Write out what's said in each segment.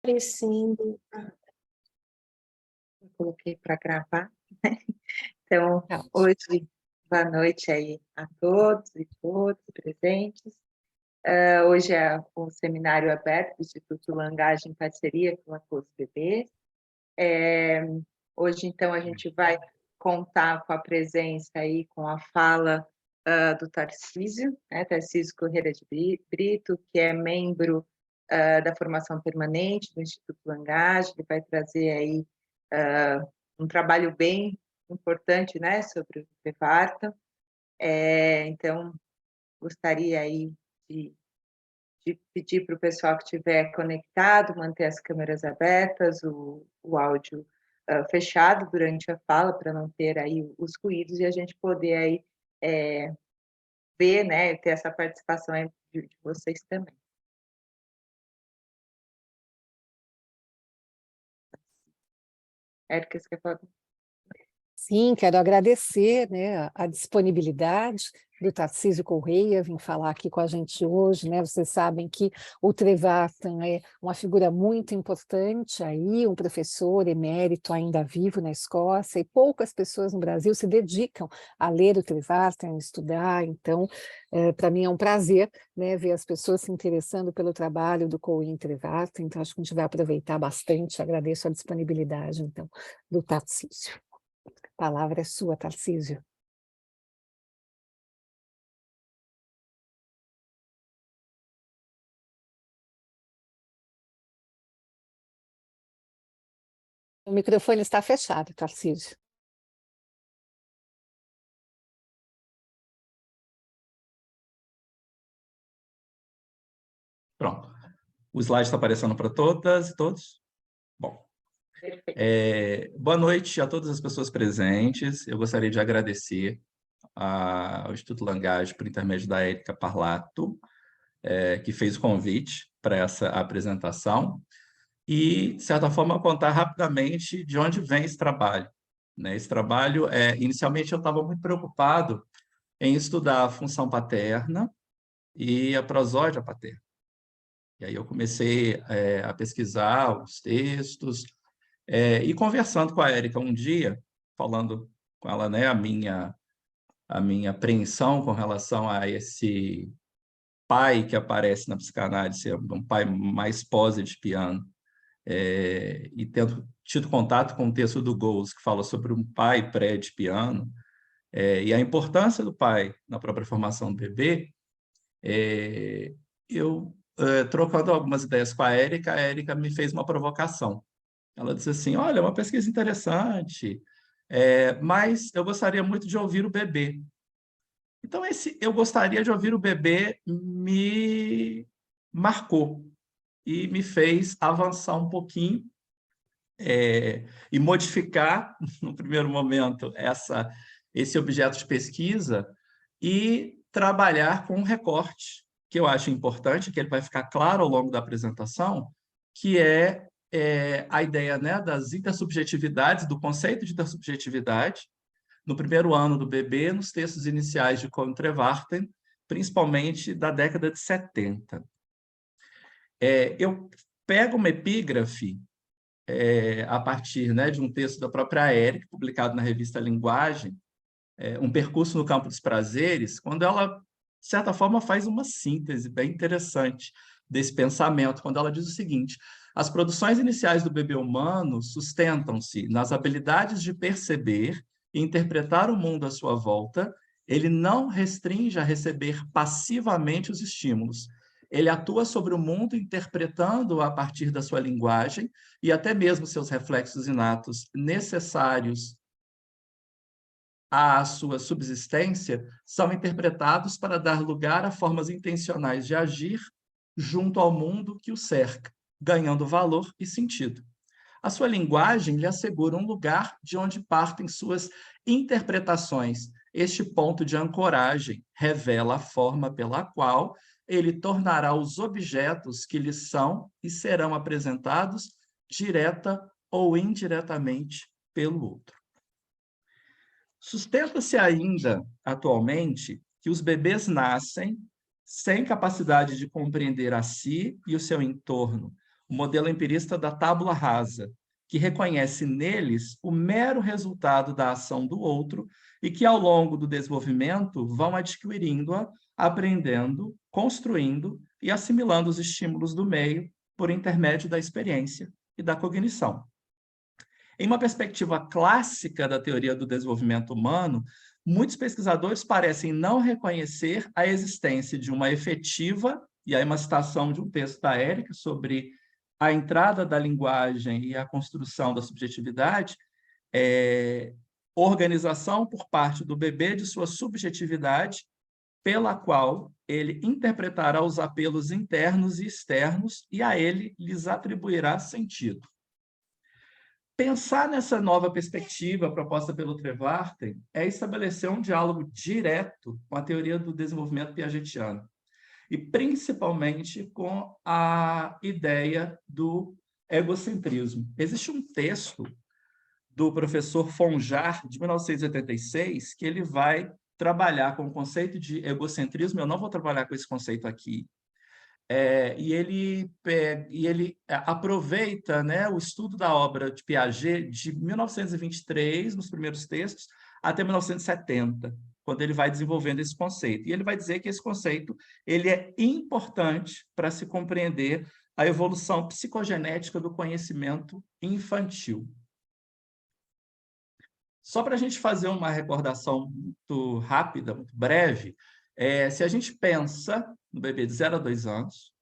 Aparecendo. Eu coloquei para gravar, né. Então, Tá. hoje, boa noite aí a todos e todas presentes. Hoje é o seminário aberto do Instituto Langagem em parceria com a COS Bebês. Hoje, então, a gente vai contar com a presença aí, com a fala do Tarcísio, né, Tarcísio Correia de Brito, que é membro da formação permanente do Instituto Langagem. Ele vai trazer aí um trabalho bem importante, né, sobre o Prevarta. Então, gostaria aí de pedir para o pessoal que estiver conectado, manter as câmeras abertas, o áudio fechado durante a fala, para não ter aí os ruídos, e a gente poder aí ver, né, ter essa participação aí de vocês também. Érica, você quer falar? Sim, quero agradecer, né, a disponibilidade do Tarcísio Correia vir falar aqui com a gente hoje, né? Vocês sabem que o Trevartan é uma figura muito importante aí, um professor emérito ainda vivo na Escócia, e poucas pessoas no Brasil se dedicam a ler o Trevartan, a estudar. Então, para mim é um prazer, né, ver as pessoas se interessando pelo trabalho do Coen Trevartan. Então, acho que a gente vai aproveitar bastante. Agradeço a disponibilidade, então, do Tarcísio. A palavra é sua, Tarcísio. O microfone está fechado, Tarcísio. Pronto. O slide está aparecendo para todas e todos? Bom. Boa noite a todas as pessoas presentes. Eu gostaria de agradecer ao Instituto Langagem, por intermédio da Érica Parlato, que fez o convite para essa apresentação, e, de certa forma, contar rapidamente de onde vem esse trabalho. Né? Esse trabalho, inicialmente, eu estava muito preocupado em estudar a função paterna e a prosódia paterna. E aí eu comecei a pesquisar os textos, e conversando com a Érica um dia, falando com ela, né, a minha apreensão com relação a esse pai que aparece na psicanálise, um pai mais pós-edipiano, e tendo tido contato com o texto do Goels, que fala sobre um pai pré-edipiano, e a importância do pai na própria formação do bebê, eu, trocando algumas ideias com a Érica me fez uma provocação. Ela disse assim, olha, é uma pesquisa interessante, mas eu gostaria muito de ouvir o bebê. Então, esse eu gostaria de ouvir o bebê me marcou e me fez avançar um pouquinho e modificar, no primeiro momento, esse objeto de pesquisa e trabalhar com um recorte, que eu acho importante, que ele vai ficar claro ao longo da apresentação, que é a ideia, né, das intersubjetividades, do conceito de intersubjetividade, no primeiro ano do bebê, nos textos iniciais de Coen Trevartan, principalmente da década de 70. Eu pego uma epígrafe a partir, né, de um texto da própria Érica, publicado na revista Linguagem, Um Percurso no Campo dos Prazeres, quando ela, de certa forma, faz uma síntese bem interessante desse pensamento, quando ela diz o seguinte: as produções iniciais do bebê humano sustentam-se nas habilidades de perceber e interpretar o mundo à sua volta. Ele não restringe a receber passivamente os estímulos. Ele atua sobre o mundo interpretando-o a partir da sua linguagem e até mesmo seus reflexos inatos necessários à sua subsistência são interpretados para dar lugar a formas intencionais de agir junto ao mundo que o cerca, ganhando valor e sentido. A sua linguagem lhe assegura um lugar de onde partem suas interpretações. Este ponto de ancoragem revela a forma pela qual ele tornará os objetos que lhe são e serão apresentados direta ou indiretamente pelo outro. Sustenta-se ainda, atualmente, que os bebês nascem sem capacidade de compreender a si e o seu entorno, o modelo empirista da tábula rasa, que reconhece neles o mero resultado da ação do outro e que, ao longo do desenvolvimento, vão adquirindo-a, aprendendo, construindo e assimilando os estímulos do meio por intermédio da experiência e da cognição. Em uma perspectiva clássica da teoria do desenvolvimento humano, muitos pesquisadores parecem não reconhecer a existência de uma efetiva, e aí uma citação de um texto da Érica sobre a entrada da linguagem e a construção da subjetividade, organização por parte do bebê de sua subjetividade, pela qual ele interpretará os apelos internos e externos e a ele lhes atribuirá sentido. Pensar nessa nova perspectiva proposta pelo Trevarten é estabelecer um diálogo direto com a teoria do desenvolvimento piagetiano, e principalmente com a ideia do egocentrismo. Existe um texto do professor Fonjar, de 1986, que ele vai trabalhar com o conceito de egocentrismo. Eu não vou trabalhar com esse conceito aqui. E ele aproveita, né, o estudo da obra de Piaget de 1923, nos primeiros textos, até 1970, quando ele vai desenvolvendo esse conceito. E ele vai dizer que esse conceito ele é importante para se compreender a evolução psicogenética do conhecimento infantil. Só para a gente fazer uma recordação muito rápida, muito breve, se a gente pensa no bebê de 0 a 2 anos,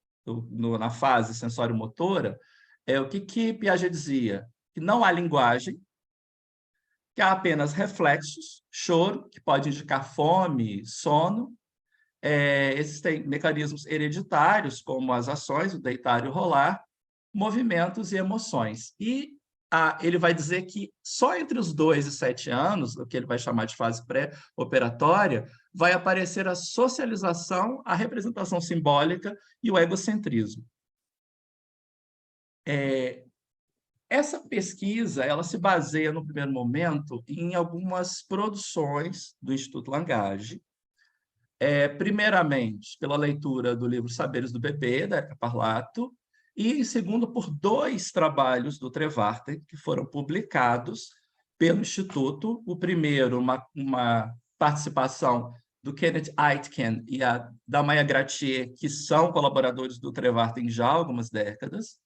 na fase sensório-motora, o que Piaget dizia? Que não há linguagem, que há apenas reflexos, choro, que pode indicar fome, sono. Existem mecanismos hereditários, como as ações, o deitar e o rolar, movimentos e emoções. E ele vai dizer que só entre os 2 e 7 anos, o que ele vai chamar de fase pré-operatória, vai aparecer a socialização, a representação simbólica e o egocentrismo. Essa pesquisa ela se baseia, no primeiro momento, em algumas produções do Instituto Langage, primeiramente pela leitura do livro Saberes do Bebê, da Érica Parlato, e, segundo, por 2 trabalhos do Trevarten, que foram publicados pelo Instituto. O primeiro, uma participação do Kenneth Aitken e da Maya Gratier, que são colaboradores do Trevarten já há algumas décadas,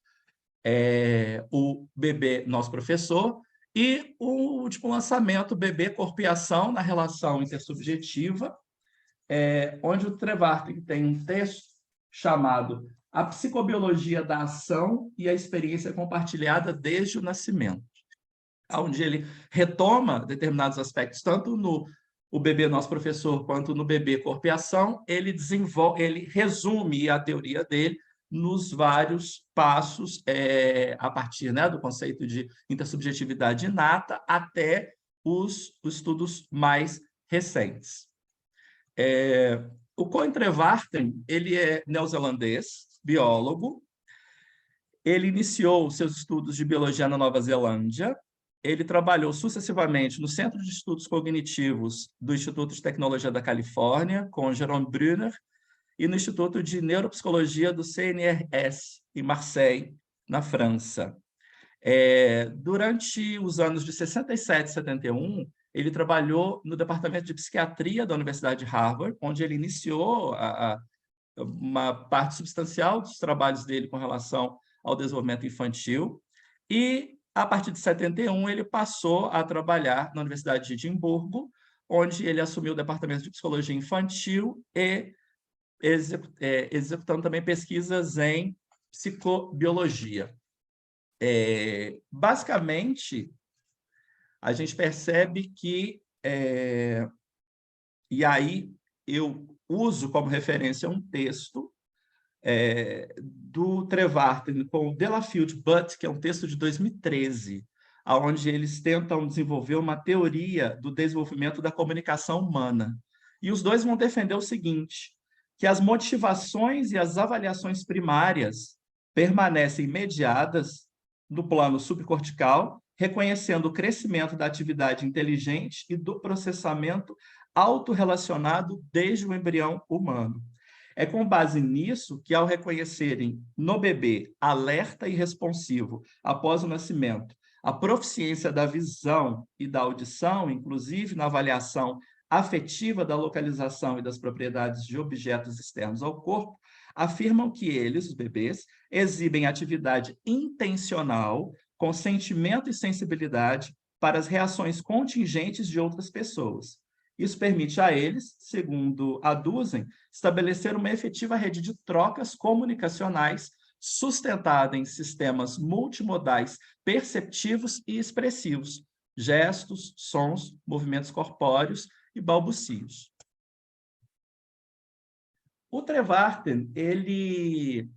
o Bebê, Nosso Professor, e o último lançamento, Bebê, Corpo e Ação, na relação intersubjetiva, onde o Trevarten tem um texto chamado A Psicobiologia da Ação e a Experiência Compartilhada desde o Nascimento, onde ele retoma determinados aspectos, tanto no O Bebê Nosso Professor, quanto no Bebê Corpo e Ação. Ele resume a teoria dele nos vários passos, a partir, né, do conceito de intersubjetividade inata até os estudos mais recentes. O Koen Trevarten, ele é neozelandês, biólogo. Ele iniciou seus estudos de biologia na Nova Zelândia. Ele trabalhou sucessivamente no Centro de Estudos Cognitivos do Instituto de Tecnologia da Califórnia, com Jérôme Brunner, e no Instituto de Neuropsicologia do CNRS, em Marseille, na França. Durante os anos de 67 e 71, ele trabalhou no Departamento de Psiquiatria da Universidade de Harvard, onde ele iniciou uma parte substancial dos trabalhos dele com relação ao desenvolvimento infantil. E, a partir de 71, ele passou a trabalhar na Universidade de Edimburgo, onde ele assumiu o Departamento de Psicologia Infantil e executando também pesquisas em psicobiologia. Basicamente, a gente percebe que, e aí eu uso como referência um texto do Trevarten com o Delafield Butt, que é um texto de 2013, onde eles tentam desenvolver uma teoria do desenvolvimento da comunicação humana. E os dois vão defender o seguinte, que as motivações e as avaliações primárias permanecem mediadas no plano subcortical, reconhecendo o crescimento da atividade inteligente e do processamento autorrelacionado desde o embrião humano. É com base nisso que, ao reconhecerem no bebê alerta e responsivo após o nascimento, a proficiência da visão e da audição, inclusive na avaliação afetiva da localização e das propriedades de objetos externos ao corpo, afirmam que eles, os bebês, exibem atividade intencional, com sentimento e sensibilidade para as reações contingentes de outras pessoas. Isso permite a eles, segundo aduzem, estabelecer uma efetiva rede de trocas comunicacionais sustentada em sistemas multimodais perceptivos e expressivos, gestos, sons, movimentos corpóreos e balbucios. O Trevarten, ele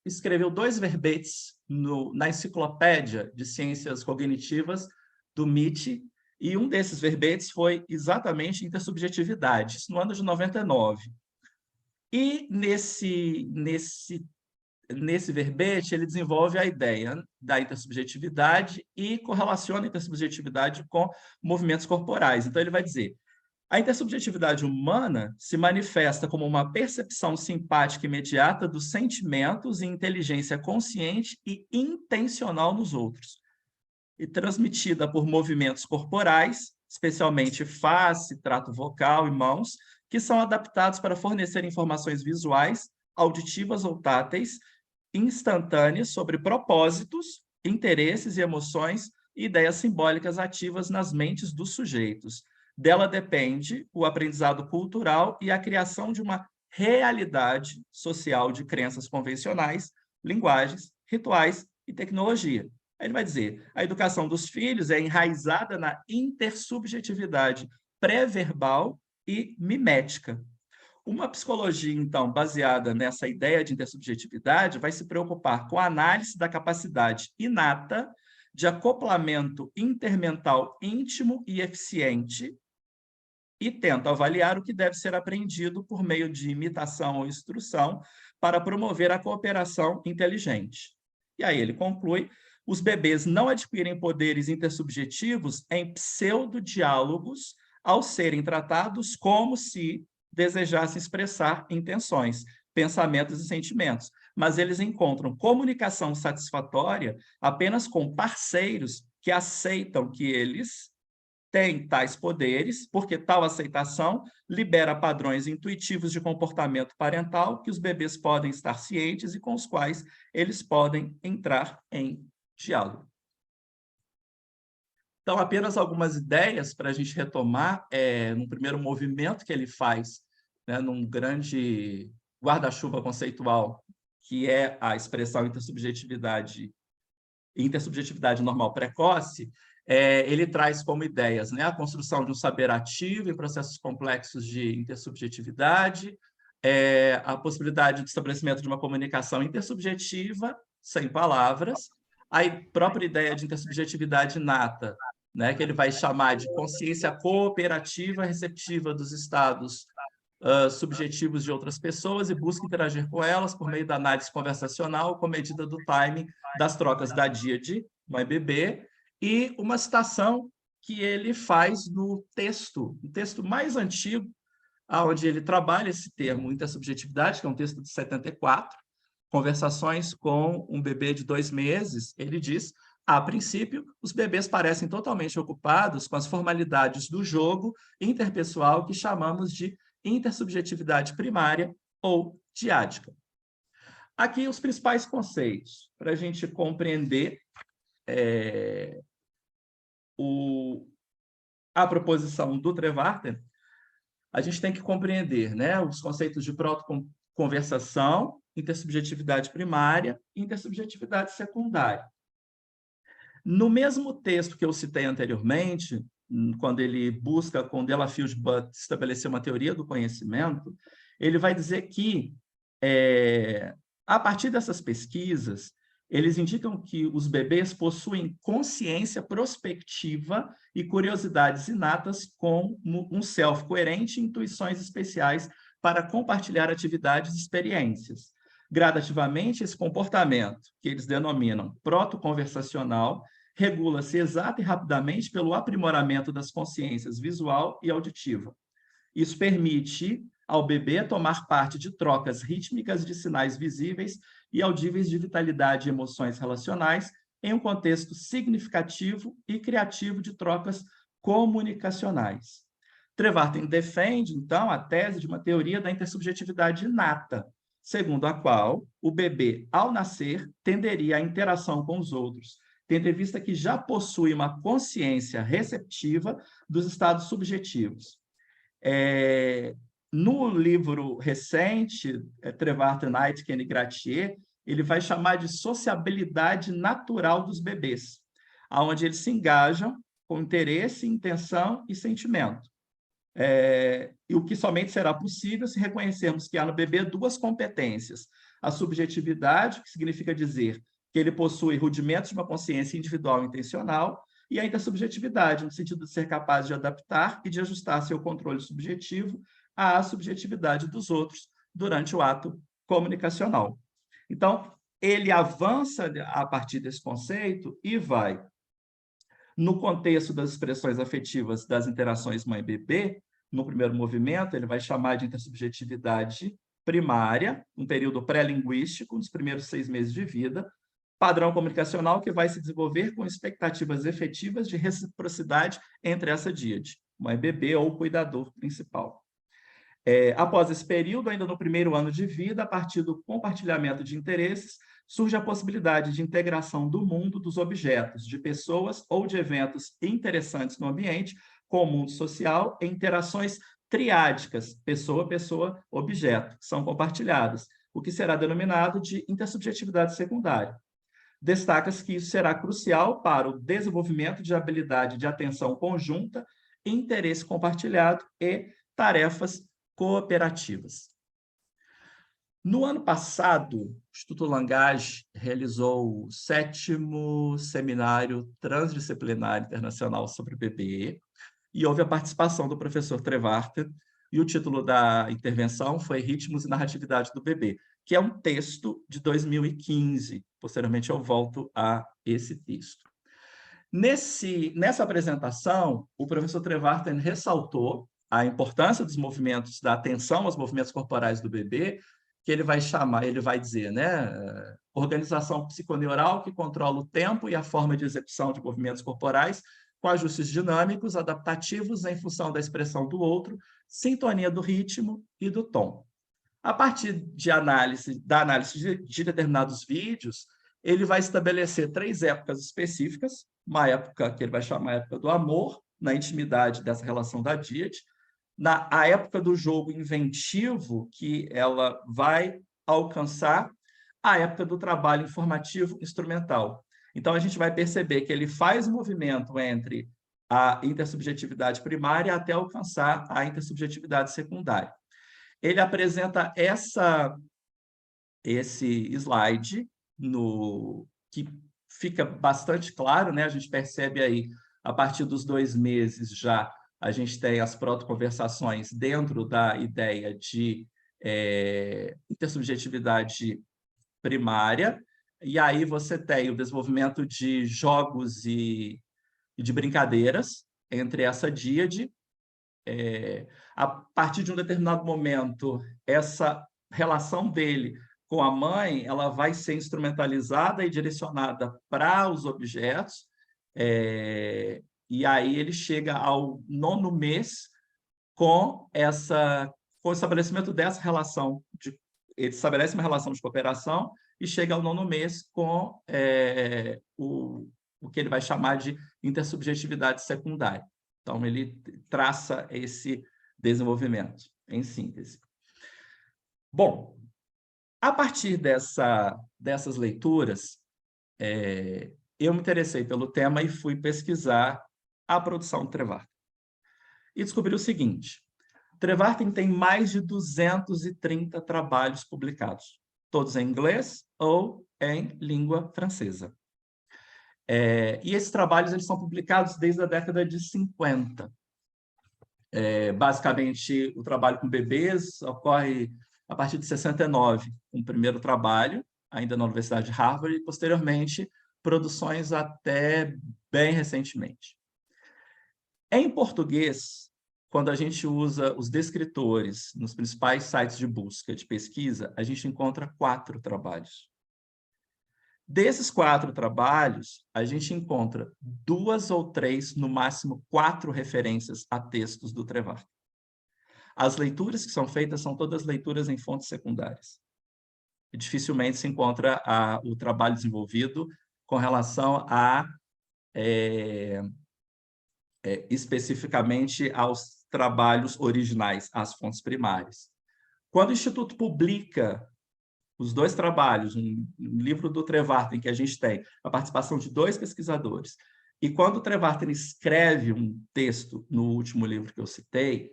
escreveu 2 verbetes na Enciclopédia de Ciências Cognitivas do MIT, e um desses verbetes foi exatamente intersubjetividade, isso no ano de 99. E nesse verbete, ele desenvolve a ideia da intersubjetividade e correlaciona a intersubjetividade com movimentos corporais. Então, ele vai dizer: a intersubjetividade humana se manifesta como uma percepção simpática imediata dos sentimentos e inteligência consciente e intencional nos outros, e transmitida por movimentos corporais, especialmente face, trato vocal e mãos, que são adaptados para fornecer informações visuais, auditivas ou táteis, instantâneas sobre propósitos, interesses e emoções e ideias simbólicas ativas nas mentes dos sujeitos. Dela depende o aprendizado cultural e a criação de uma realidade social de crenças convencionais, linguagens, rituais e tecnologia. Aí ele vai dizer: a educação dos filhos é enraizada na intersubjetividade pré-verbal e mimética. Uma psicologia, então, baseada nessa ideia de intersubjetividade, vai se preocupar com a análise da capacidade inata de acoplamento intermental íntimo e eficiente, e tenta avaliar o que deve ser aprendido por meio de imitação ou instrução para promover a cooperação inteligente. E aí ele conclui: os bebês não adquirem poderes intersubjetivos em pseudodiálogos ao serem tratados como se desejassem expressar intenções, pensamentos e sentimentos, mas eles encontram comunicação satisfatória apenas com parceiros que aceitam que eles têm tais poderes, porque tal aceitação libera padrões intuitivos de comportamento parental que os bebês podem estar cientes e com os quais eles podem entrar em diálogo. Então, apenas algumas ideias para a gente retomar no primeiro movimento que ele faz, né, num grande guarda-chuva conceitual, que é a expressão intersubjetividade normal precoce. Ele traz como ideias, né, a construção de um saber ativo em processos complexos de intersubjetividade, a possibilidade de estabelecimento de uma comunicação intersubjetiva, sem palavras, a própria ideia de intersubjetividade inata, né, que ele vai chamar de consciência cooperativa receptiva dos estados subjetivos de outras pessoas e busca interagir com elas por meio da análise conversacional com medida do timing das trocas da díade, mãe bebê, e uma citação que ele faz no texto, o texto mais antigo, onde ele trabalha esse termo intersubjetividade, que é um texto de 74, Conversações com um bebê de 2 meses. Ele diz: a princípio, os bebês parecem totalmente ocupados com as formalidades do jogo interpessoal que chamamos de intersubjetividade primária ou diádica. Aqui os principais conceitos para a gente compreender a proposição do Trevarten. A gente tem que compreender, né, os conceitos de protoconversação, intersubjetividade primária e intersubjetividade secundária. No mesmo texto que eu citei anteriormente, quando ele busca com Delafield Butt estabelecer uma teoria do conhecimento, ele vai dizer que, a partir dessas pesquisas, eles indicam que os bebês possuem consciência prospectiva e curiosidades inatas com um self coerente e intuições especiais para compartilhar atividades e experiências. Gradativamente, esse comportamento, que eles denominam protoconversacional, regula-se exata e rapidamente pelo aprimoramento das consciências visual e auditiva. Isso permite ao bebê tomar parte de trocas rítmicas de sinais visíveis e audíveis de vitalidade e emoções relacionais em um contexto significativo e criativo de trocas comunicacionais. Trevarten defende, então, a tese de uma teoria da intersubjetividade inata, segundo a qual o bebê, ao nascer, tenderia à interação com os outros, tendo em vista que já possui uma consciência receptiva dos estados subjetivos. No livro recente, Trevarten, Aitken e Gratier, ele vai chamar de sociabilidade natural dos bebês, onde eles se engajam com interesse, intenção e sentimento. E o que somente será possível se reconhecermos que há no bebê duas competências. A subjetividade, que significa dizer que ele possui rudimentos de uma consciência individual e intencional, e a intersubjetividade, no sentido de ser capaz de adaptar e de ajustar seu controle subjetivo à subjetividade dos outros durante o ato comunicacional. Então, ele avança a partir desse conceito e vai, no contexto das expressões afetivas das interações mãe-bebê, no primeiro movimento, ele vai chamar de intersubjetividade primária, um período pré-linguístico, nos primeiros 6 meses de vida, padrão comunicacional que vai se desenvolver com expectativas efetivas de reciprocidade entre essa díade, mãe-bebê ou cuidador principal. Após esse período, ainda no primeiro ano de vida, a partir do compartilhamento de interesses, surge a possibilidade de integração do mundo dos objetos, de pessoas ou de eventos interessantes no ambiente, com o mundo social, em interações triádicas, pessoa, pessoa, objeto, que são compartilhadas, o que será denominado de intersubjetividade secundária. Destaca-se que isso será crucial para o desenvolvimento de habilidade de atenção conjunta, interesse compartilhado e tarefas cooperativas. No ano passado, o Instituto Langage realizou o 7º Seminário Transdisciplinar Internacional sobre bebê e houve a participação do professor Trevarten, e o título da intervenção foi Ritmos e Narratividade do Bebê, que é um texto de 2015. Posteriormente, eu volto a esse texto. Nessa apresentação, o professor Trevarten ressaltou a importância dos movimentos, da atenção aos movimentos corporais do bebê, que ele vai chamar, ele vai dizer, né, organização psiconeural que controla o tempo e a forma de execução de movimentos corporais, com ajustes dinâmicos, adaptativos em função da expressão do outro, sintonia do ritmo e do tom. A partir da análise de determinados vídeos, ele vai estabelecer 3 épocas específicas, uma época que ele vai chamar a época do amor, na intimidade dessa relação da díade, a época do jogo inventivo, que ela vai alcançar a época do trabalho informativo instrumental. Então, a gente vai perceber que ele faz movimento entre a intersubjetividade primária até alcançar a intersubjetividade secundária. Ele apresenta esse slide que fica bastante claro, né? A gente percebe aí, a partir dos 2 meses já, a gente tem as protoconversações dentro da ideia de intersubjetividade primária, e aí você tem o desenvolvimento de jogos e de brincadeiras entre essa díade. A partir de um determinado momento, essa relação dele com a mãe, ela vai ser instrumentalizada e direcionada para os objetos, e aí ele chega ao 9º mês com o estabelecimento dessa relação, ele estabelece uma relação de cooperação e chega ao 9º mês com o que ele vai chamar de intersubjetividade secundária. Então, ele traça esse desenvolvimento, em síntese. Bom, a partir dessas leituras, eu me interessei pelo tema e fui pesquisar a produção do Trevarten. E descobri o seguinte: Trevarten tem mais de 230 trabalhos publicados, todos em inglês ou em língua francesa. E esses trabalhos eles são publicados desde a década de 50. Basicamente, o trabalho com bebês ocorre a partir de 69, um primeiro trabalho, ainda na Universidade de Harvard, e, posteriormente, produções até bem recentemente. Em português, quando a gente usa os descritores nos principais sites de busca, de pesquisa, a gente encontra 4 trabalhos. Desses 4 trabalhos, a gente encontra 2 ou 3, no máximo 4 referências a textos do Trevarthen. As leituras que são feitas são todas leituras em fontes secundárias. E dificilmente se encontra o trabalho desenvolvido com relação a especificamente aos trabalhos originais, às fontes primárias. Quando o Instituto publica os 2 trabalhos, um livro do Trevarthen, que a gente tem a participação de 2 pesquisadores, e quando o Trevarthen escreve um texto no último livro que eu citei,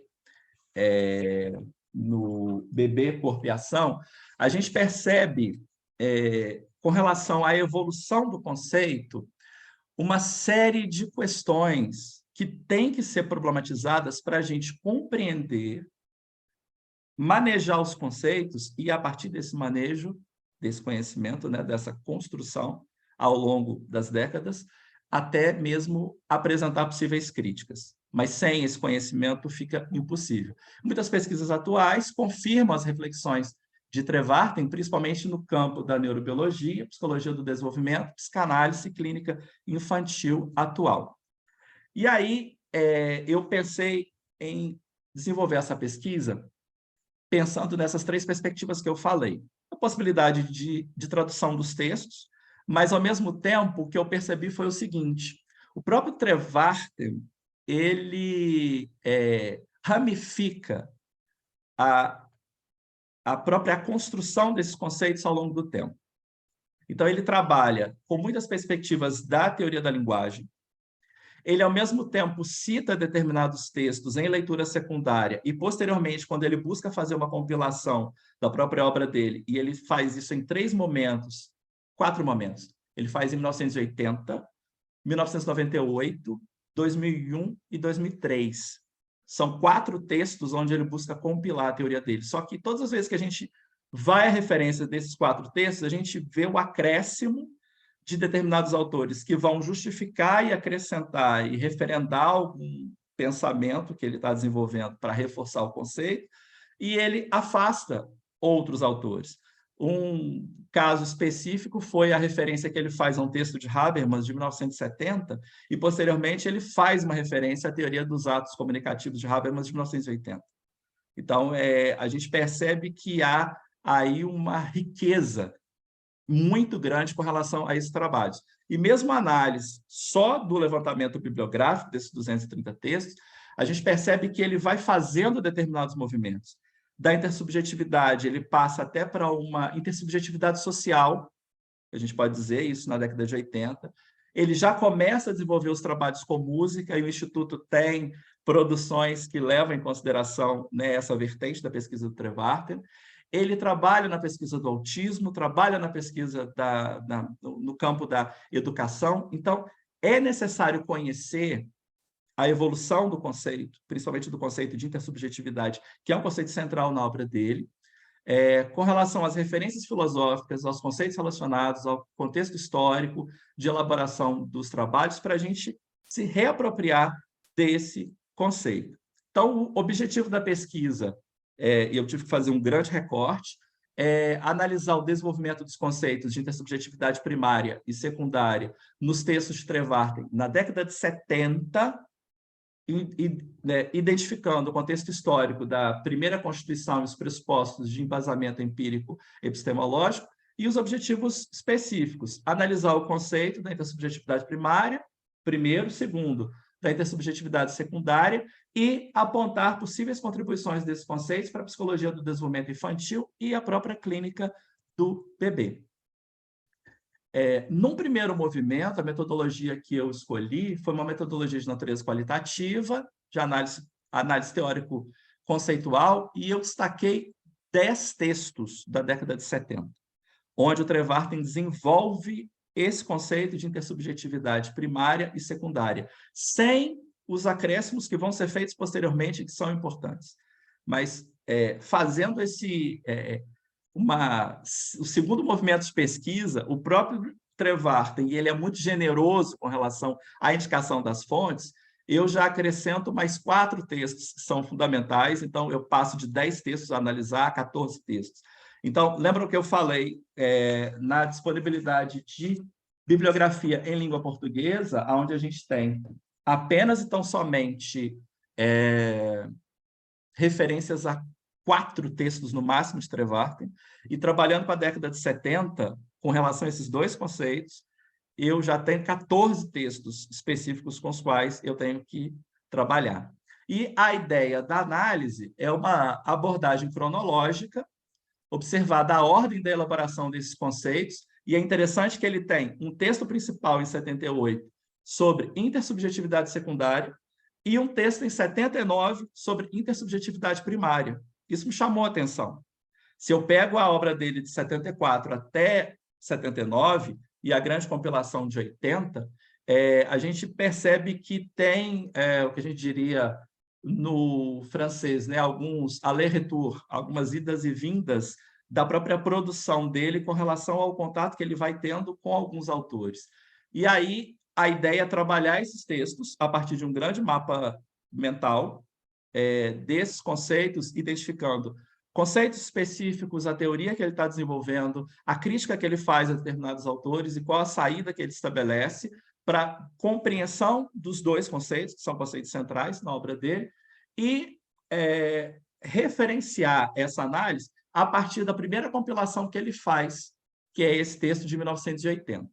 no Bebê, Corpo e Ação, a gente percebe, com relação à evolução do conceito, uma série de questões que têm que ser problematizadas para a gente compreender, manejar os conceitos e, a partir desse manejo, desse conhecimento, né, dessa construção ao longo das décadas, até mesmo apresentar possíveis críticas. Mas sem esse conhecimento fica impossível. Muitas pesquisas atuais confirmam as reflexões de Trevarthen, principalmente no campo da neurobiologia, psicologia do desenvolvimento, psicanálise e clínica infantil atual. E aí eu pensei em desenvolver essa pesquisa pensando nessas 3 perspectivas que eu falei. A possibilidade de tradução dos textos, mas, ao mesmo tempo, o que eu percebi foi o seguinte: o próprio Trevarthen, ele ramifica a própria construção desses conceitos ao longo do tempo. Então, ele trabalha com muitas perspectivas da teoria da linguagem. Ele, ao mesmo tempo, cita determinados textos em leitura secundária e, posteriormente, quando ele busca fazer uma compilação da própria obra dele, e ele faz isso em 3 momentos, 4 momentos. Ele faz em 1980, 1998, 2001 e 2003. São 4 textos onde ele busca compilar a teoria dele. Só que todas as vezes que a gente vai à referência desses 4 textos, a gente vê o acréscimo de determinados autores que vão justificar e acrescentar e referendar algum pensamento que ele está desenvolvendo para reforçar o conceito, e ele afasta outros autores. Um caso específico foi a referência que ele faz a um texto de Habermas, de 1970, e, posteriormente, ele faz uma referência à teoria dos atos comunicativos de Habermas, de 1980. Então, a gente percebe que há aí uma riqueza muito grande com relação a esses trabalhos. E mesmo a análise só do levantamento bibliográfico desses 230 textos, a gente percebe que ele vai fazendo determinados movimentos. Da intersubjetividade, ele passa até para uma intersubjetividade social, a gente pode dizer isso na década de 80. Ele já começa a desenvolver os trabalhos com música, e o Instituto tem produções que levam em consideração, né, essa vertente da pesquisa do Trevarthen. Ele trabalha na pesquisa do autismo, trabalha na pesquisa no campo da educação. Então, é necessário conhecer a evolução do conceito, principalmente do conceito de intersubjetividade, que é um conceito central na obra dele, com relação às referências filosóficas, aos conceitos relacionados ao contexto histórico de elaboração dos trabalhos, para a gente se reapropriar desse conceito. Então, o objetivo da pesquisa, e eu tive que fazer um grande recorte, analisar o desenvolvimento dos conceitos de intersubjetividade primária e secundária nos textos de Trevarthen na década de 70, identificando o contexto histórico da primeira Constituição e os pressupostos de embasamento empírico epistemológico, e os objetivos específicos: analisar o conceito da intersubjetividade primária, primeiro; segundo, da intersubjetividade secundária, e apontar possíveis contribuições desses conceitos para a psicologia do desenvolvimento infantil e a própria clínica do bebê. Num primeiro movimento, a metodologia que eu escolhi foi uma metodologia de natureza qualitativa, de análise teórico-conceitual, e eu destaquei 10 textos da década de 70, onde o Trevarthen desenvolve esse conceito de intersubjetividade primária e secundária, sem os acréscimos que vão ser feitos posteriormente, que são importantes. Mas fazendo o segundo movimento de pesquisa, o próprio Trevarthen, e ele é muito generoso com relação à indicação das fontes, eu já acrescento mais 4 textos que são fundamentais, então eu passo de 10 textos a analisar a 14 textos. Então, lembra o que eu falei na disponibilidade de bibliografia em língua portuguesa, onde a gente tem apenas e tão somente referências a 4 textos no máximo de Trevarten, e trabalhando com a década de 70, com relação a esses 2 conceitos, eu já tenho 14 textos específicos com os quais eu tenho que trabalhar. E a ideia da análise é uma abordagem cronológica, observada a ordem da elaboração desses conceitos, e é interessante que ele tem um texto principal em 78 sobre intersubjetividade secundária e um texto em 79 sobre intersubjetividade primária. Isso me chamou a atenção. Se eu pego a obra dele de 74 até 79 e a grande compilação de 80, a gente percebe que tem o que a gente diria no francês, né, alguns aller-retour, algumas idas e vindas da própria produção dele com relação ao contato que ele vai tendo com alguns autores. E aí a ideia é trabalhar esses textos a partir de um grande mapa mental desses conceitos, identificando conceitos específicos, a teoria que ele está desenvolvendo, a crítica que ele faz a determinados autores e qual a saída que ele estabelece para compreensão dos 2 conceitos, que são conceitos centrais na obra dele, e referenciar essa análise a partir da primeira compilação que ele faz, que é esse texto de 1980.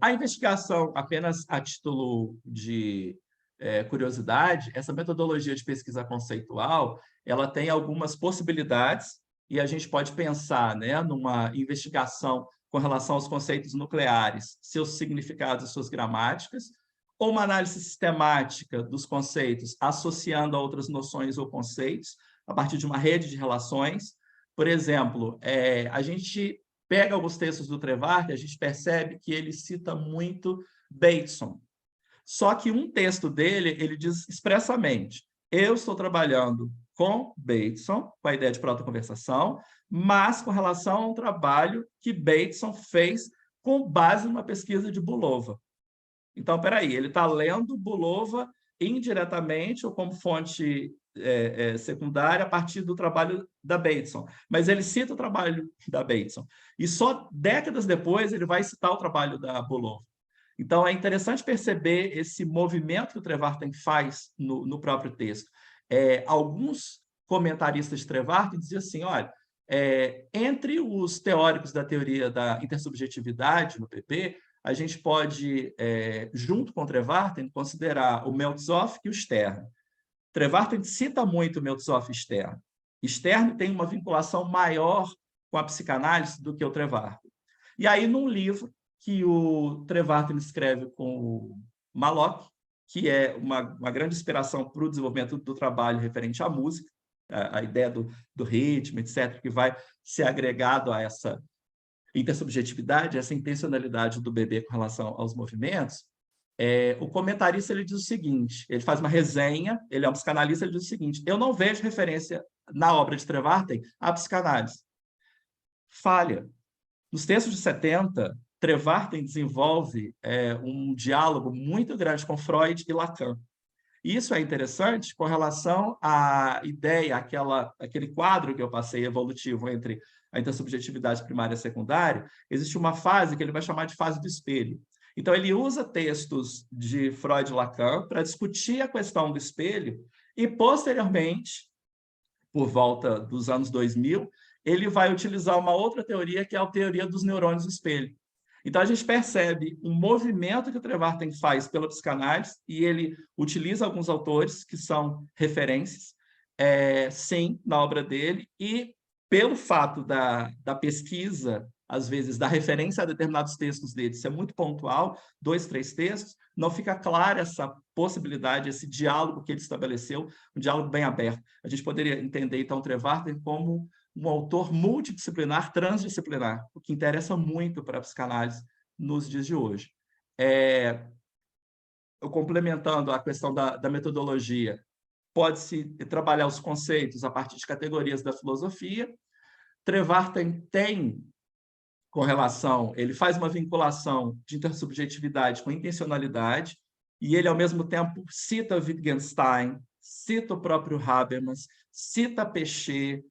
A investigação, apenas a título de curiosidade, essa metodologia de pesquisa conceitual, ela tem algumas possibilidades, e a gente pode pensar, né, numa investigação com relação aos conceitos nucleares, seus significados e suas gramáticas, ou uma análise sistemática dos conceitos associando a outras noções ou conceitos, a partir de uma rede de relações. Por exemplo, a gente pega alguns textos do Trevarten, a gente percebe que ele cita muito Bateson. Só que um texto dele, ele diz expressamente, eu estou trabalhando com Bateson, com a ideia de protoconversação, mas com relação a um trabalho que Bateson fez com base numa pesquisa de Bulova. Então, peraí, ele está lendo Bulova indiretamente ou como fonte secundária a partir do trabalho da Bateson. Mas ele cita o trabalho da Bateson. E só décadas depois ele vai citar o trabalho da Bulova. Então, é interessante perceber esse movimento que o Trevarten faz no próprio texto. Alguns comentaristas de Trevarten diziam assim, olha, entre os teóricos da teoria da intersubjetividade no PP, a gente pode, junto com o Trevarten, considerar o Meltzoff e o Stern. Trevarten cita muito o Meltzoff e Stern. Stern tem uma vinculação maior com a psicanálise do que o Trevarten. E aí, num livro que o Trevarten escreve com o Malloch, que é uma grande inspiração para o desenvolvimento do trabalho referente à música, a ideia do ritmo, etc., que vai ser agregado a essa intersubjetividade, essa intencionalidade do bebê com relação aos movimentos. O comentarista ele diz o seguinte, ele faz uma resenha, ele é um psicanalista, ele diz o seguinte, eu não vejo referência na obra de Trevarten à psicanálise. Falha. Nos textos de 70, Trevarten desenvolve um diálogo muito grande com Freud e Lacan. Isso é interessante com relação à ideia, aquele quadro que eu passei evolutivo entre a intersubjetividade primária e secundária. Existe uma fase que ele vai chamar de fase do espelho. Então, ele usa textos de Freud e Lacan para discutir a questão do espelho e, posteriormente, por volta dos anos 2000, ele vai utilizar uma outra teoria, que é a teoria dos neurônios do espelho. Então, a gente percebe um movimento que o Trevarten faz pela psicanálise, e ele utiliza alguns autores que são referências, sim, na obra dele, e pelo fato da pesquisa, às vezes, da referência a determinados textos dele ser muito pontual, 2, 3 textos, não fica clara essa possibilidade, esse diálogo que ele estabeleceu, um diálogo bem aberto. A gente poderia entender, então, Trevarten como um autor multidisciplinar, transdisciplinar, o que interessa muito para a psicanálise nos dias de hoje. Eu complementando a questão da metodologia, pode-se trabalhar os conceitos a partir de categorias da filosofia. Trevarten tem correlação, ele faz uma vinculação de intersubjetividade com intencionalidade, e ele, ao mesmo tempo, cita Wittgenstein, cita o próprio Habermas, cita Péchet,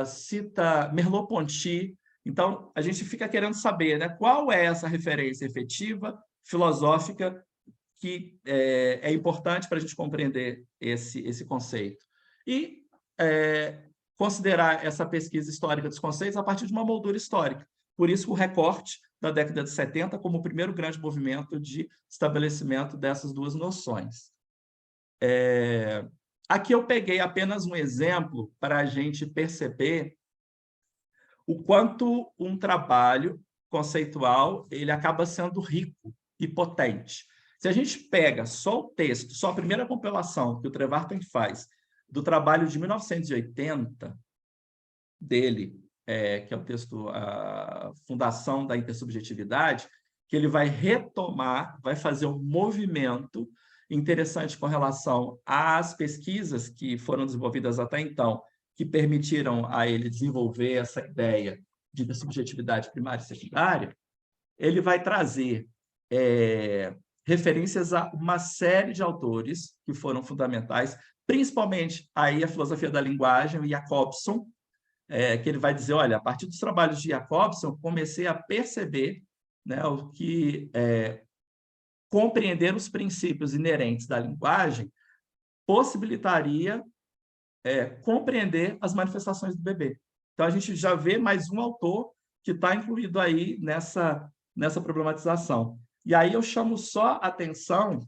cita Merleau-Ponty. Então, a gente fica querendo saber, né, qual é essa referência efetiva, filosófica, que é importante para a gente compreender esse conceito. E considerar essa pesquisa histórica dos conceitos a partir de uma moldura histórica. Por isso, o recorte da década de 70 como o primeiro grande movimento de estabelecimento dessas duas noções. Aqui eu peguei apenas um exemplo para a gente perceber o quanto um trabalho conceitual ele acaba sendo rico e potente. Se a gente pega só o texto, só a primeira compilação que o Trevarthen faz do trabalho de 1980 dele, que é o texto A Fundação da Intersubjetividade, que ele vai retomar, vai fazer um movimento interessante com relação às pesquisas que foram desenvolvidas até então, que permitiram a ele desenvolver essa ideia de intersubjetividade primária e secundária. Ele vai trazer referências a uma série de autores que foram fundamentais, principalmente aí a filosofia da linguagem, o Jacobson, que ele vai dizer, olha, a partir dos trabalhos de Jacobson, comecei a perceber, né, o que compreender os princípios inerentes da linguagem possibilitaria compreender as manifestações do bebê. Então, a gente já vê mais um autor que está incluído aí nessa problematização. E aí eu chamo só atenção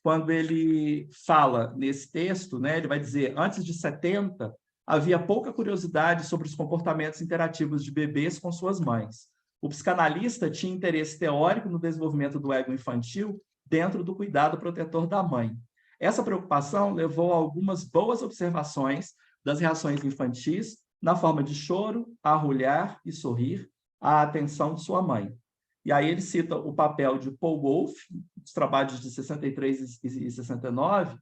quando ele fala nesse texto, né, ele vai dizer, antes de 70, havia pouca curiosidade sobre os comportamentos interativos de bebês com suas mães. O psicanalista tinha interesse teórico no desenvolvimento do ego infantil dentro do cuidado protetor da mãe. Essa preocupação levou a algumas boas observações das reações infantis na forma de choro, arrulhar e sorrir, à atenção de sua mãe. E aí ele cita o papel de Paul Wolff, dos trabalhos de 63 e 69,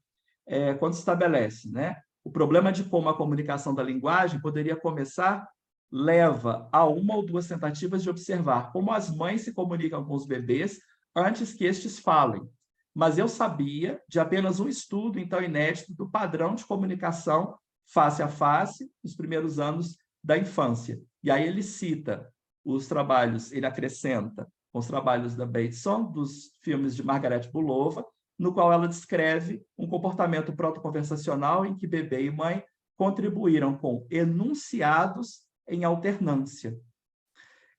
quando estabelece, né, o problema de como a comunicação da linguagem poderia começar leva a uma ou duas tentativas de observar como as mães se comunicam com os bebês antes que estes falem. Mas eu sabia de apenas um estudo, então inédito, do padrão de comunicação face a face nos primeiros anos da infância. E aí ele cita os trabalhos, ele acrescenta com os trabalhos da Bateson, dos filmes de Margaret Bulova, no qual ela descreve um comportamento protoconversacional em que bebê e mãe contribuíram com enunciados em alternância.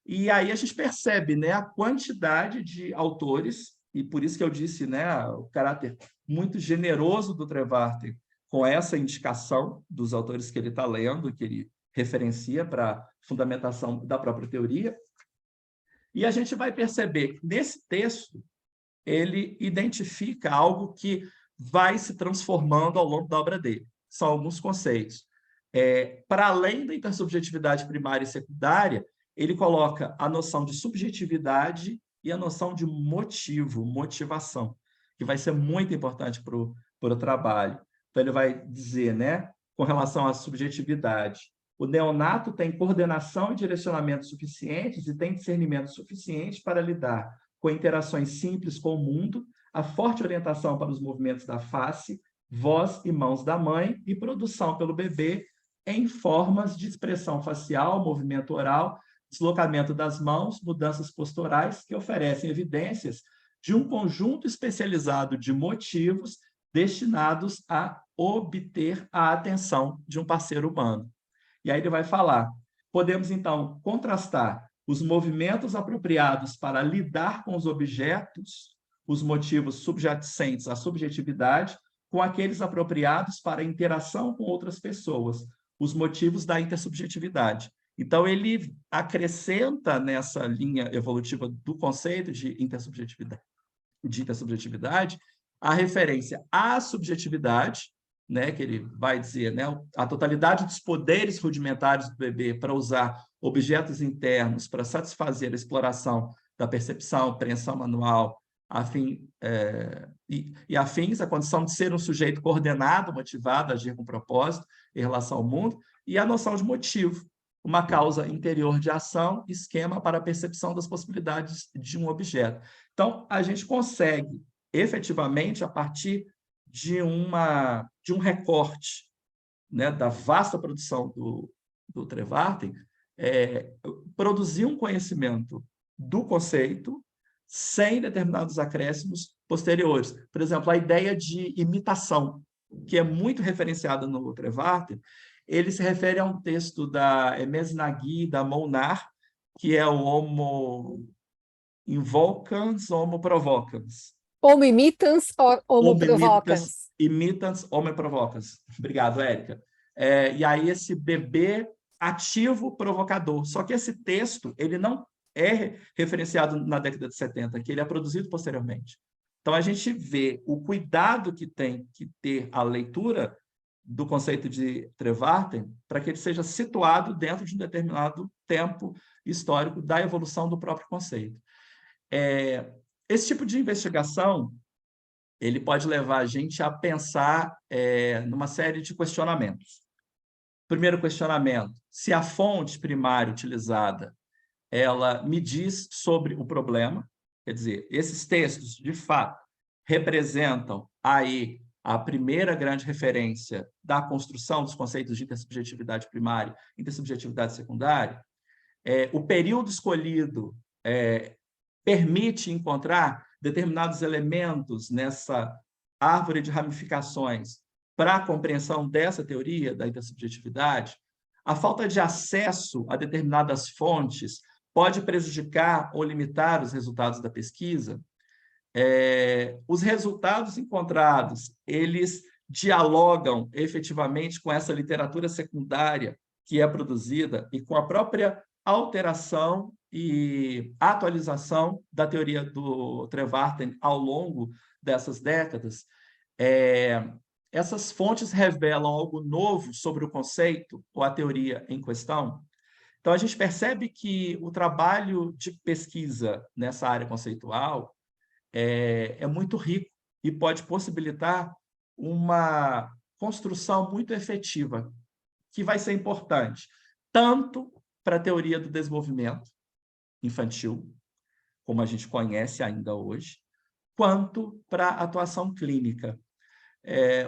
E aí a gente percebe, né, a quantidade de autores, e por isso que eu disse, né, o caráter muito generoso do Trevarthen com essa indicação dos autores que ele está lendo, que ele referencia para a fundamentação da própria teoria. E a gente vai perceber que, nesse texto, ele identifica algo que vai se transformando ao longo da obra dele. São alguns conceitos. Para além da intersubjetividade primária e secundária, ele coloca a noção de subjetividade e a noção de motivo, motivação, que vai ser muito importante para o trabalho. Então, ele vai dizer, né, com relação à subjetividade, o neonato tem coordenação e direcionamento suficientes e tem discernimento suficiente para lidar com interações simples com o mundo, a forte orientação para os movimentos da face, voz e mãos da mãe e produção pelo bebê em formas de expressão facial, movimento oral, deslocamento das mãos, mudanças posturais que oferecem evidências de um conjunto especializado de motivos destinados a obter a atenção de um parceiro humano. E aí ele vai falar, podemos então contrastar os movimentos apropriados para lidar com os objetos, os motivos subjacentes à subjetividade, com aqueles apropriados para a interação com outras pessoas, os motivos da intersubjetividade. Então, ele acrescenta nessa linha evolutiva do conceito de intersubjetividade a referência à subjetividade, né, que ele vai dizer, né, a totalidade dos poderes rudimentares do bebê para usar objetos internos para satisfazer a exploração da percepção, apreensão manual, e afins, a condição de ser um sujeito coordenado, motivado, agir com propósito em relação ao mundo, e a noção de motivo, uma causa interior de ação, esquema para a percepção das possibilidades de um objeto. Então, a gente consegue efetivamente a partir de um recorte, né, da vasta produção do Trevarten, produzir um conhecimento do conceito sem determinados acréscimos posteriores. Por exemplo, a ideia de imitação, que é muito referenciada no Trevarten, ele se refere a um texto da Hermès Nagy, da Molnar, que é o Homo invocans, Homo provocans. Homo imitans, Homo provocans. Imitans, Homo provocans. Obrigado, Érica. E aí esse bebê ativo provocador. Só que esse texto ele não é referenciado na década de 70, que ele é produzido posteriormente. Então, a gente vê o cuidado que tem que ter a leitura do conceito de Trevarten para que ele seja situado dentro de um determinado tempo histórico da evolução do próprio conceito. Esse tipo de investigação ele pode levar a gente a pensar numa série de questionamentos. Primeiro questionamento, se a fonte primária utilizada ela me diz sobre o problema, quer dizer, esses textos, de fato, representam aí a primeira grande referência da construção dos conceitos de intersubjetividade primária e intersubjetividade secundária. O período escolhido permite encontrar determinados elementos nessa árvore de ramificações para a compreensão dessa teoria da intersubjetividade. A falta de acesso a determinadas fontes pode prejudicar ou limitar os resultados da pesquisa. Os resultados encontrados, eles dialogam efetivamente com essa literatura secundária que é produzida e com a própria alteração e atualização da teoria do Trevarten ao longo dessas décadas. Essas fontes revelam algo novo sobre o conceito ou a teoria em questão. Então, a gente percebe que o trabalho de pesquisa nessa área conceitual é muito rico e pode possibilitar uma construção muito efetiva, que vai ser importante, tanto para a teoria do desenvolvimento infantil, como a gente conhece ainda hoje, quanto para a atuação clínica.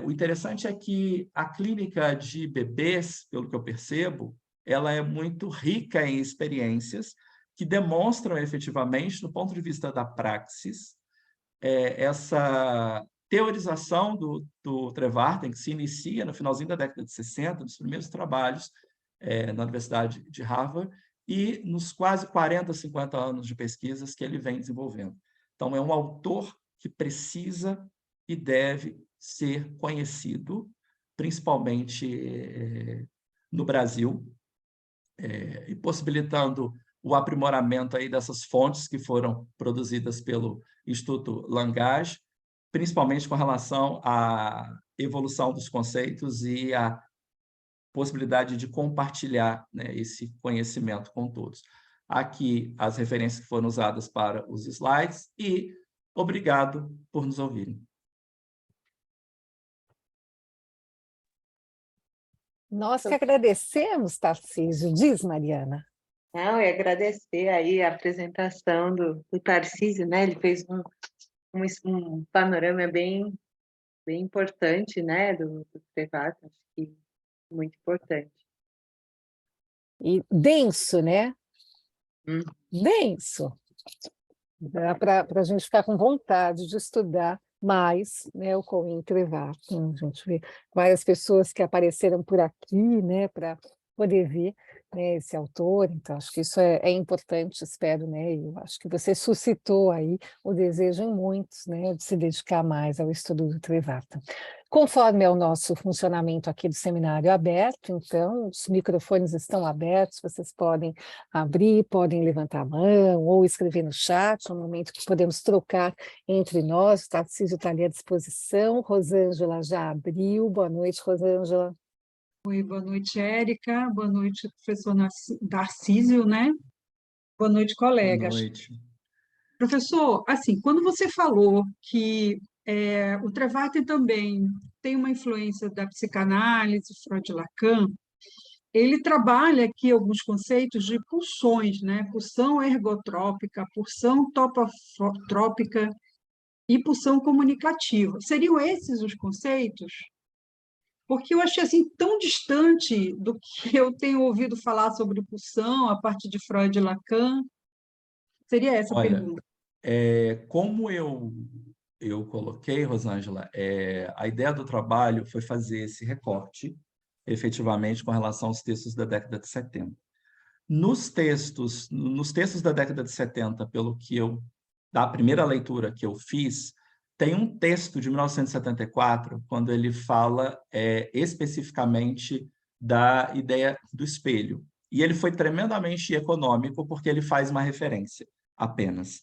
O interessante é que a clínica de bebês, pelo que eu percebo, ela é muito rica em experiências que demonstram efetivamente, do ponto de vista da praxis, essa teorização do Trevarten, que se inicia no finalzinho da década de 60, nos primeiros trabalhos na Universidade de Harvard, e nos quase 40, 50 anos de pesquisas que ele vem desenvolvendo. Então, é um autor que precisa e deve ser conhecido, principalmente no Brasil, e possibilitando o aprimoramento aí dessas fontes que foram produzidas pelo Instituto Langage, principalmente com relação à evolução dos conceitos e à possibilidade de compartilhar, né, esse conhecimento com todos. Aqui as referências que foram usadas para os slides e obrigado por nos ouvirem. Nós que agradecemos, Tarcísio, diz Mariana. Não, e agradecer aí a apresentação do Tarcísio, né? Ele fez um panorama bem importante, né, do Trevarten, acho que muito importante. E denso, né? Denso. Dá para a gente ficar com vontade de estudar mais, né, o Cohen Trevarten. A gente vê várias pessoas que apareceram por aqui, né, para poder ver, né, esse autor. Então, acho que isso é importante, espero, né? Eu acho que você suscitou aí o desejo em muitos, né, de se dedicar mais ao estudo do Trevarten. Conforme é o nosso funcionamento aqui do seminário aberto, então, os microfones estão abertos, vocês podem abrir, podem levantar a mão ou escrever no chat, é um momento que podemos trocar entre nós. O Tarcísio está ali à disposição, Rosângela já abriu. Boa noite, Rosângela. Oi, boa noite, Érica. Boa noite, professor Tarcísio, né? Boa noite, colegas. Boa noite. Professor, assim, quando você falou que o Trevarten também tem uma influência da psicanálise, Freud e Lacan, ele trabalha aqui alguns conceitos de pulsões, né? Pulsão ergotrópica, pulsão topotrópica e pulsão comunicativa. Seriam esses os conceitos? Porque eu achei assim tão distante do que eu tenho ouvido falar sobre pulsão, a partir de Freud e Lacan. Seria essa a Olha, pergunta. como eu coloquei, Rosângela, a ideia do trabalho foi fazer esse recorte, efetivamente, com relação aos textos da década de 70. Nos textos da década de 70, da primeira leitura que eu fiz, tem um texto de 1974, quando ele fala especificamente da ideia do espelho. E ele foi tremendamente econômico, porque ele faz uma referência apenas.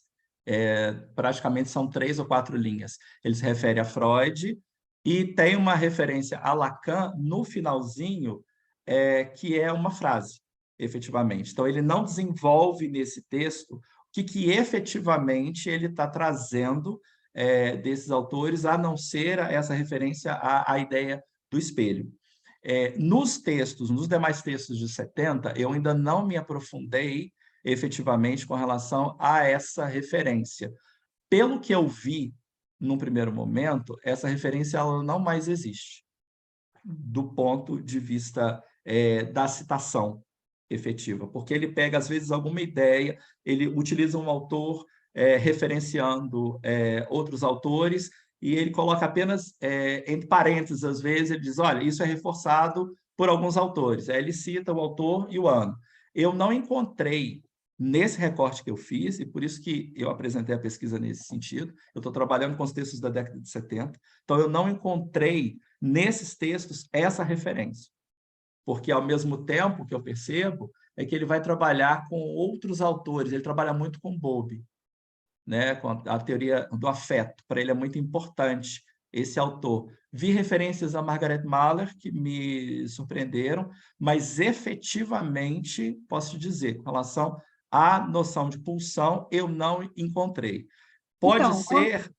Praticamente são 3 ou 4 linhas. Ele se refere a Freud e tem uma referência a Lacan no finalzinho, que é uma frase, efetivamente. Então, ele não desenvolve nesse texto o que efetivamente ele está trazendo desses autores, a não ser essa referência à ideia do espelho. Nos demais textos de 70, eu ainda não me aprofundei efetivamente com relação a essa referência. Pelo que eu vi, num primeiro momento, essa referência ela não mais existe, do ponto de vista da citação efetiva, porque ele pega, às vezes, alguma ideia, ele utiliza um autor referenciando outros autores, e ele coloca apenas entre parênteses, às vezes, ele diz, olha, isso é reforçado por alguns autores. Aí ele cita o autor e o ano. Eu não encontrei nesse recorte que eu fiz, e por isso que eu apresentei a pesquisa nesse sentido, eu estou trabalhando com os textos da década de 70, então eu não encontrei nesses textos essa referência. Porque, ao mesmo tempo, que eu percebo é que ele vai trabalhar com outros autores, ele trabalha muito com Bowlby, né? Com a teoria do afeto, para ele é muito importante esse autor. Vi referências a Margaret Mahler que me surpreenderam, mas efetivamente, posso te dizer, com relação à noção de pulsão, eu não encontrei. Pode Então, ser,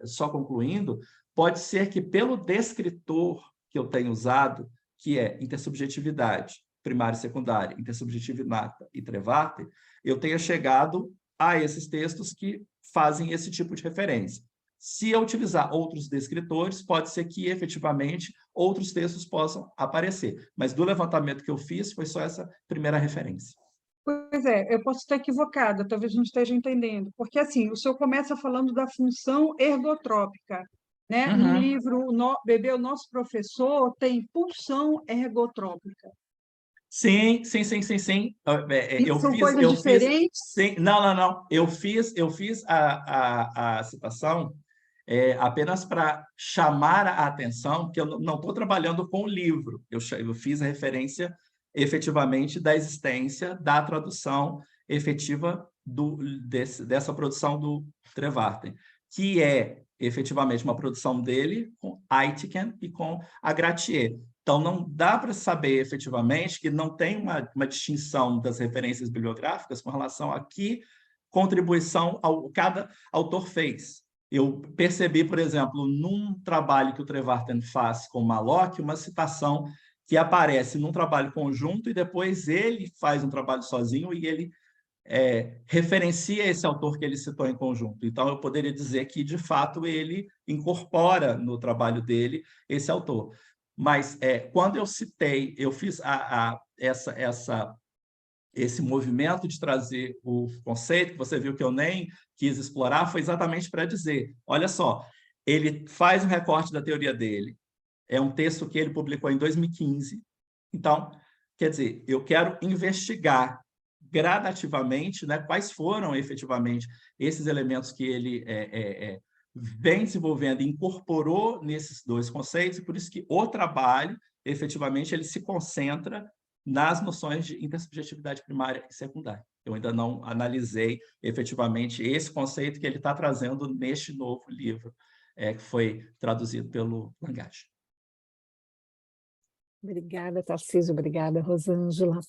só concluindo, pode ser que pelo descritor que eu tenho usado, que é intersubjetividade, primária e secundária, intersubjetividade e Trevarten, eu tenha chegado a esses textos que fazem esse tipo de referência. Se eu utilizar outros descritores, pode ser que, efetivamente, outros textos possam aparecer. Mas do levantamento que eu fiz, foi só essa primeira referência. pois é, eu posso estar equivocada, talvez não esteja entendendo, porque assim, o senhor começa falando da função ergotrópica, né? No Uhum. livro Bebê, o Nosso Professor, tem pulsão ergotrópica. Sim. Eu São fiz, coisas diferentes? sim, não. Eu fiz a citação apenas para chamar a atenção, porque eu não estou trabalhando com o livro. Eu fiz a referência efetivamente da existência da tradução efetiva dessa produção do Trevarten, que é efetivamente uma produção dele com Aitken e com a Gratier. Então, não dá para saber efetivamente que não tem uma distinção das referências bibliográficas com relação a que contribuição cada autor fez. Eu percebi, por exemplo, num trabalho que o Trevarten faz com Malloch, uma citação que aparece num trabalho conjunto e depois ele faz um trabalho sozinho e ele referencia esse autor que ele citou em conjunto. Então, eu poderia dizer que, de fato, ele incorpora no trabalho dele esse autor. Mas quando eu citei, eu fiz esse movimento de trazer o conceito, que você viu que eu nem quis explorar, foi exatamente para dizer, olha só, ele faz um recorte da teoria dele, é um texto que ele publicou em 2015, então, quer dizer, eu quero investigar gradativamente, né, quais foram efetivamente esses elementos que ele vem desenvolvendo e incorporou nesses dois conceitos, e por isso que o trabalho, efetivamente, ele se concentra nas noções de intersubjetividade primária e secundária. Eu ainda não analisei efetivamente esse conceito que ele está trazendo neste novo livro, que foi traduzido pelo Langage. Obrigada, Tarcísio. Obrigada, Rosângela.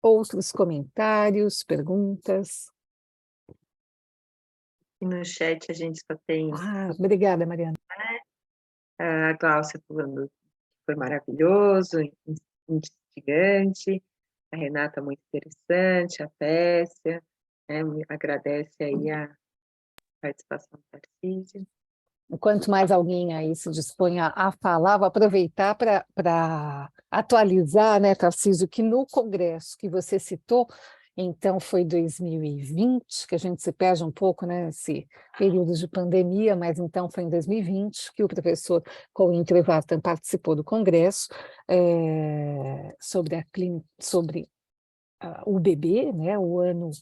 Outros comentários, perguntas? E no chat a gente só tem Obrigada, Mariana. a Gláucia falando que foi maravilhoso, instigante, a Renata muito interessante, a Péssia, agradece aí participação do Tarcísio. Enquanto mais alguém aí se dispõe a falar, vou aproveitar para atualizar, né, Tarcísio, que no congresso que você citou, então foi 2020, que a gente se perde um pouco, né, nesse período de pandemia, mas então foi em 2020 que o professor Cohen Trevartan participou do congresso sobre o bebê, né, o ano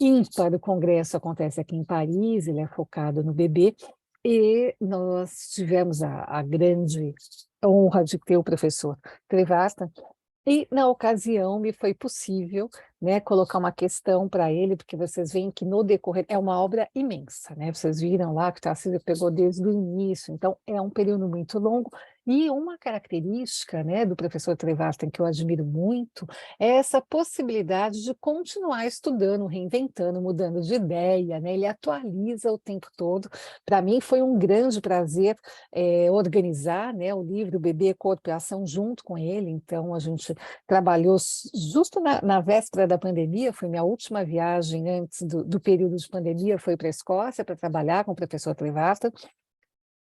ímpar do congresso acontece aqui em Paris, ele é focado no bebê, e nós tivemos a grande honra de ter o professor Trevartan, e, na ocasião, me foi possível, né, colocar uma questão para ele, porque vocês veem que no decorrer é uma obra imensa, né? Vocês viram lá que o Tarcísio pegou desde o início, então é um período muito longo. E uma característica, né, do professor Trevartan, que eu admiro muito, é essa possibilidade de continuar estudando, reinventando, mudando de ideia, né? Ele atualiza o tempo todo. Para mim foi um grande prazer organizar, né, o livro Bebê, Corpo e Ação junto com ele, então a gente trabalhou justo na véspera da pandemia, foi minha última viagem antes do período de pandemia, foi para a Escócia para trabalhar com o professor Trevartan,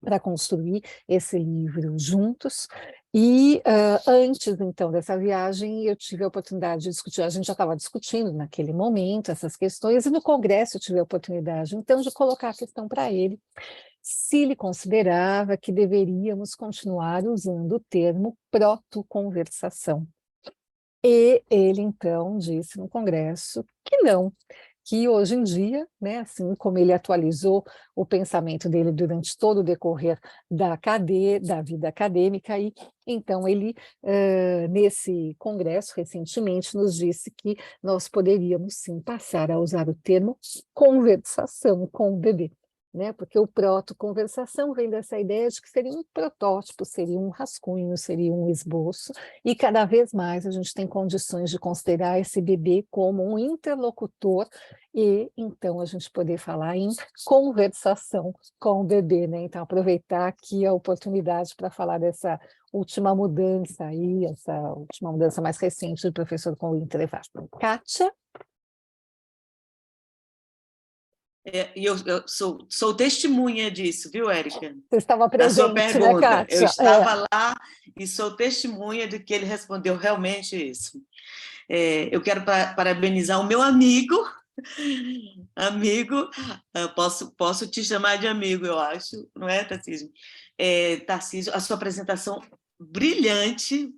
para construir esse livro juntos. E antes, então, dessa viagem, eu tive a oportunidade de discutir, a gente já estava discutindo naquele momento essas questões, e no congresso eu tive a oportunidade, então, de colocar a questão para ele, se ele considerava que deveríamos continuar usando o termo protoconversação. E ele, então, disse no congresso que não, que hoje em dia, né, assim como ele atualizou o pensamento dele durante todo o decorrer da vida acadêmica, e então ele, nesse congresso, recentemente, nos disse que nós poderíamos, sim, passar a usar o termo conversação com o bebê, né? Porque o proto-conversação vem dessa ideia de que seria um protótipo, seria um rascunho, seria um esboço, e cada vez mais a gente tem condições de considerar esse bebê como um interlocutor, e então a gente poder falar em conversação com o bebê, né? Então aproveitar aqui a oportunidade para falar dessa última mudança aí, essa última mudança mais recente do professor Cohen Trevartan. Kátia? E eu sou testemunha disso, viu, Érica? Você estava Da sua presente, né, pergunta. Kátia? Eu estava lá e sou testemunha de que ele respondeu realmente isso. Eu quero parabenizar o meu amigo, posso te chamar de amigo, eu acho, não é, Tarcísio? Tarcísio, a sua apresentação brilhante,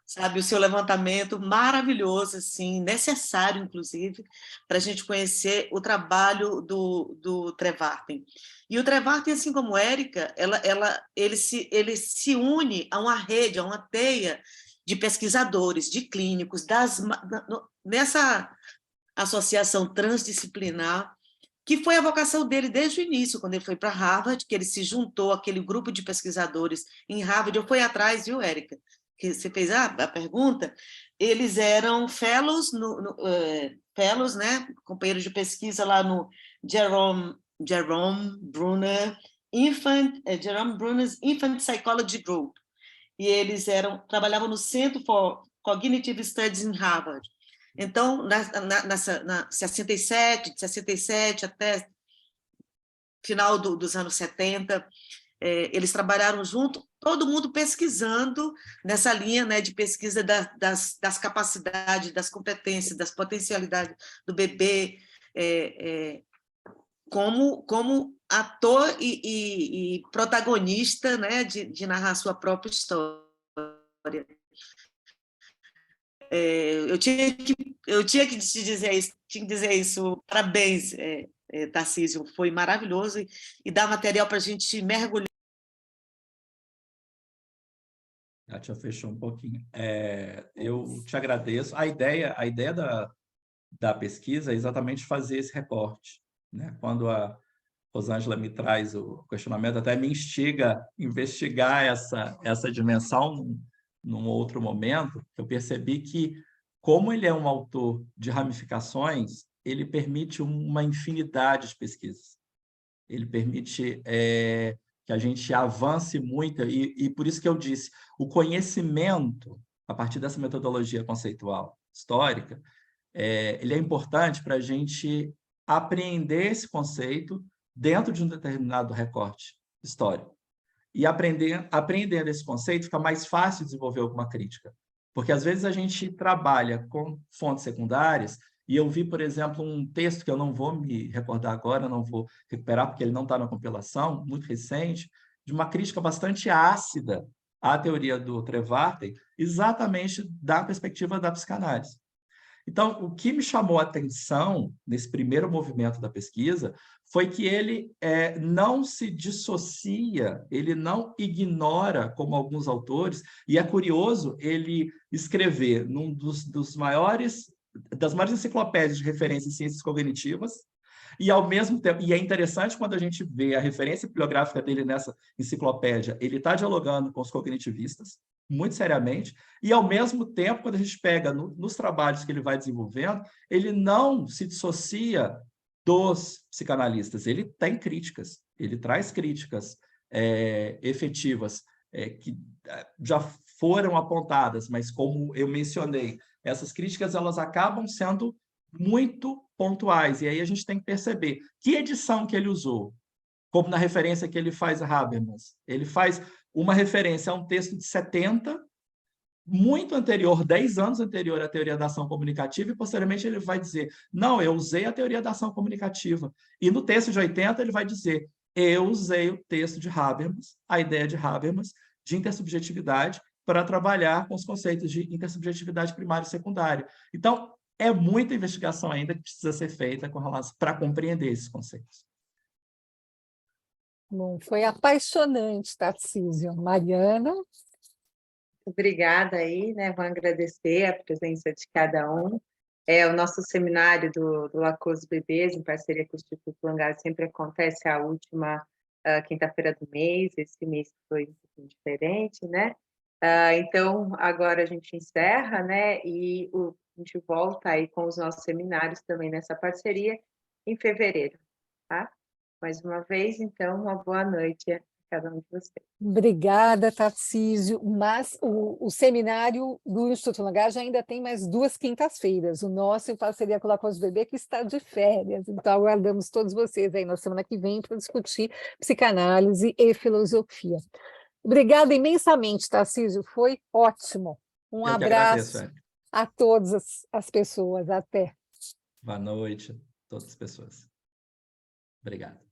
sabe, o seu levantamento maravilhoso, assim, necessário, inclusive, para a gente conhecer o trabalho do Trevartan. E o Trevartan, assim como Érica, ele se une a uma rede, a uma teia de pesquisadores, de clínicos, nessa associação transdisciplinar, que foi a vocação dele desde o início, quando ele foi para Harvard, que ele se juntou àquele grupo de pesquisadores em Harvard. Eu fui atrás, viu, Érica? Que você fez a pergunta. Eles eram fellows, fellows, né? Companheiros de pesquisa lá no Jerome Bruner's Infant Psychology Group. E eles trabalhavam no Center for Cognitive Studies em Harvard. Então, na 67, de 67 até final dos anos 70, eles trabalharam junto, todo mundo pesquisando nessa linha, né, de pesquisa das capacidades, das competências, das potencialidades do bebê, como ator e protagonista, né, de narrar sua própria história. Eu tinha que te dizer isso. Parabéns, Tarcísio, foi maravilhoso e dá material para a gente mergulhar. Já fechou um pouquinho. Eu te agradeço. A ideia da pesquisa é exatamente fazer esse recorte, né? Quando a Rosângela me traz o questionamento, até me instiga a investigar essa dimensão num outro momento, eu percebi que, como ele é um autor de ramificações, ele permite uma infinidade de pesquisas. Ele permite que a gente avance muito, e por isso que eu disse, o conhecimento, a partir dessa metodologia conceitual histórica, ele é importante para a gente apreender esse conceito dentro de um determinado recorte histórico. E aprendendo esse conceito, fica mais fácil desenvolver alguma crítica. Porque, às vezes, a gente trabalha com fontes secundárias, e eu vi, por exemplo, um texto que eu não vou me recordar agora, não vou recuperar, porque ele não está na compilação, muito recente, de uma crítica bastante ácida à teoria do Trevarten, exatamente da perspectiva da psicanálise. Então, o que me chamou a atenção nesse primeiro movimento da pesquisa foi que ele não se dissocia, ele não ignora, como alguns autores, e é curioso ele escrever num das maiores enciclopédias de referência em ciências cognitivas, e ao mesmo tempo, e é interessante quando a gente vê a referência bibliográfica dele nessa enciclopédia, ele está dialogando com os cognitivistas, muito seriamente, e ao mesmo tempo, quando a gente pega nos trabalhos que ele vai desenvolvendo, ele não se dissocia dos psicanalistas, ele tem críticas, ele traz críticas efetivas que já foram apontadas, mas como eu mencionei, essas críticas elas acabam sendo muito pontuais, e aí a gente tem que perceber que edição que ele usou, como na referência que ele faz a Habermas. Ele faz uma referência a um texto de 70, muito anterior, 10 anos anterior à teoria da ação comunicativa, e posteriormente ele vai dizer, não, eu usei a teoria da ação comunicativa. E no texto de 80 ele vai dizer, eu usei o texto de Habermas, a ideia de Habermas, de intersubjetividade, para trabalhar com os conceitos de intersubjetividade primária e secundária. Então, é muita investigação ainda que precisa ser feita com relação para compreender esses conceitos. Bom, foi apaixonante, Tarcísio. Mariana? Obrigada aí, né? Vou agradecer a presença de cada um. O nosso seminário do Lacos Bebês, em parceria com o Instituto Langar, sempre acontece a última quinta-feira do mês. Esse mês foi um pouquinho diferente, né? Então, agora a gente encerra, né? E a gente volta aí com os nossos seminários também nessa parceria em fevereiro, tá? Mais uma vez, então, uma boa noite a cada um de vocês. Obrigada, Tarcísio. Mas o seminário do Instituto Langar já ainda tem mais 2 quintas-feiras. O nosso em parceria com o Lacos Bebê, que está de férias. Então, aguardamos todos vocês aí na semana que vem para discutir psicanálise e filosofia. Obrigada imensamente, Tarcísio. Foi ótimo. Um abraço a todas as pessoas. Até. Boa noite a todas as pessoas. Obrigado.